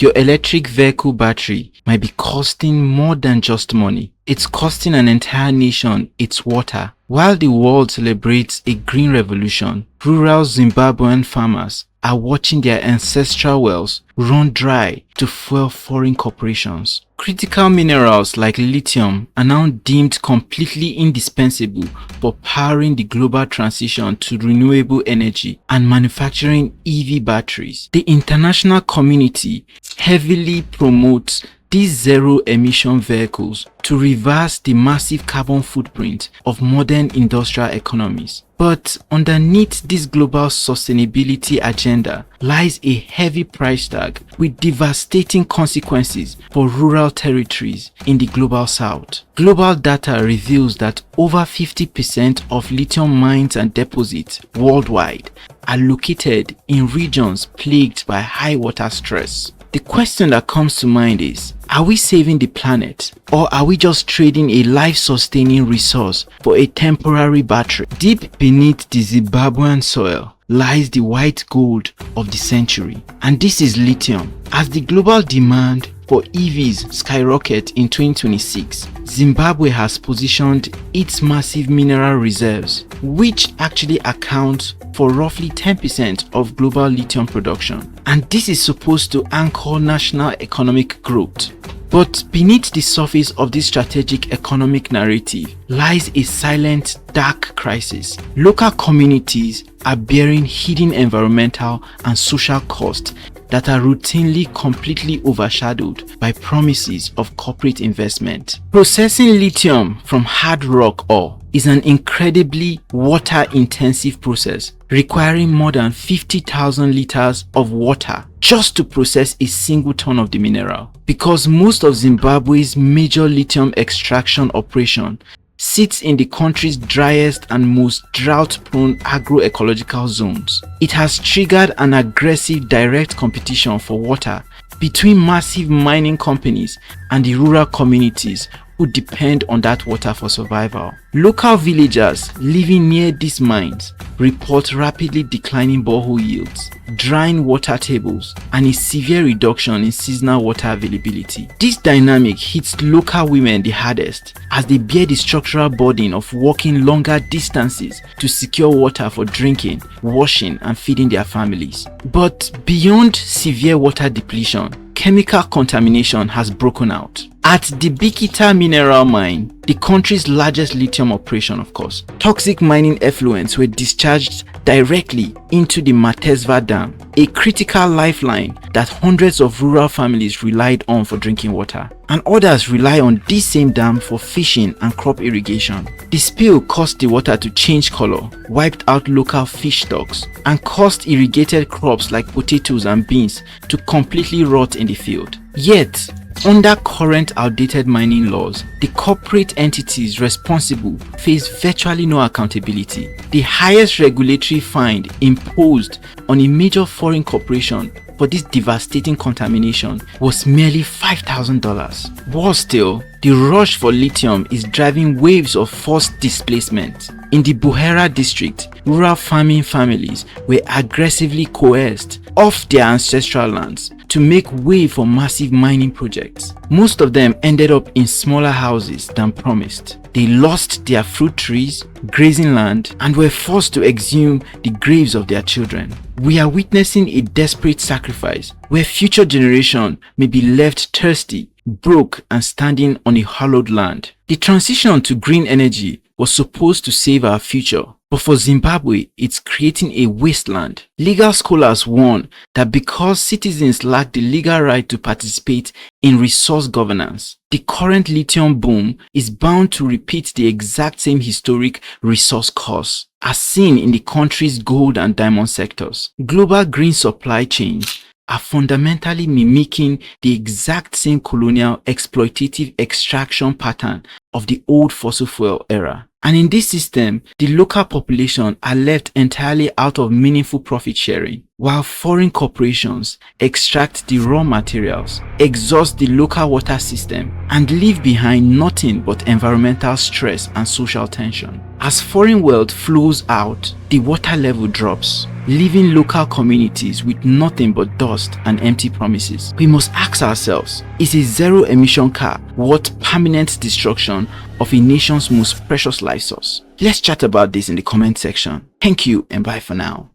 your electric vehicle battery might be costing more than just money. It's costing an entire nation its water. While the world celebrates a green revolution, rural Zimbabwean farmers are watching their ancestral wells run dry to fuel foreign corporations. Critical minerals like lithium are now deemed completely indispensable for powering the global transition to renewable energy and manufacturing EV batteries. The international community heavily promotes these zero-emission vehicles to reverse the massive carbon footprint of modern industrial economies. But underneath this global sustainability agenda lies a heavy price tag with devastating consequences for rural territories in the global south. Global data reveals that over 50% of lithium mines and deposits worldwide are located in regions plagued by high water stress. The question that comes to mind is, are we saving the planet, or are we just trading a life-sustaining resource for a temporary battery? Deep beneath the Zimbabwean soil lies the white gold of the century, and this is lithium. As the global demand for EVs skyrocket in 2026, Zimbabwe has positioned its massive mineral reserves, which actually account for roughly 10% of global lithium production. And this is supposed to anchor national economic growth. But beneath the surface of this strategic economic narrative lies a silent, dark crisis. Local communities are bearing hidden environmental and social costs that are routinely completely overshadowed by promises of corporate investment. Processing lithium from hard rock ore is an incredibly water-intensive process, requiring more than 50,000 liters of water just to process a single ton of the mineral. Because most of Zimbabwe's major lithium extraction operation sits in the country's driest and most drought-prone agroecological zones, it has triggered an aggressive direct competition for water between massive mining companies and the rural communities who depend on that water for survival. Local villagers living near these mines report rapidly declining borehole yields, drying water tables, and a severe reduction in seasonal water availability. This dynamic hits local women the hardest, as they bear the structural burden of walking longer distances to secure water for drinking, washing, and feeding their families. But beyond severe water depletion, chemical contamination has broken out. At the Bikita mineral mine, the country's largest lithium operation of course, toxic mining effluents were discharged directly into the Matezva Dam, a critical lifeline that hundreds of rural families relied on for drinking water. And others rely on this same dam for fishing and crop irrigation. The spill caused the water to change color, wiped out local fish stocks, and caused irrigated crops like potatoes and beans to completely rot in the field. Yet, under current outdated mining laws, the corporate entities responsible face virtually no accountability. The highest regulatory fine imposed on a major foreign corporation for this devastating contamination was merely $5,000. Worse still, the rush for lithium is driving waves of forced displacement. In the Buhera district, rural farming families were aggressively coerced off their ancestral lands to make way for massive mining projects. Most of them ended up in smaller houses than promised. They lost their fruit trees, grazing land, and were forced to exhume the graves of their children. We are witnessing a desperate sacrifice where future generations may be left thirsty, broke, and standing on a hallowed land. The transition to green energy was supposed to save our future, but for Zimbabwe, it's creating a wasteland. Legal scholars warn that because citizens lack the legal right to participate in resource governance, the current lithium boom is bound to repeat the exact same historic resource course as seen in the country's gold and diamond sectors. Global green supply chains are fundamentally mimicking the exact same colonial exploitative extraction pattern of the old fossil fuel era. And in this system, the local population are left entirely out of meaningful profit sharing, while foreign corporations extract the raw materials, exhaust the local water system, and leave behind nothing but environmental stress and social tension. As foreign wealth flows out, the water level drops, leaving local communities with nothing but dust and empty promises. We must ask ourselves, is a zero-emission car worth permanent destruction of a nation's most precious life source? Let's chat about this in the comment section. Thank you and bye for now.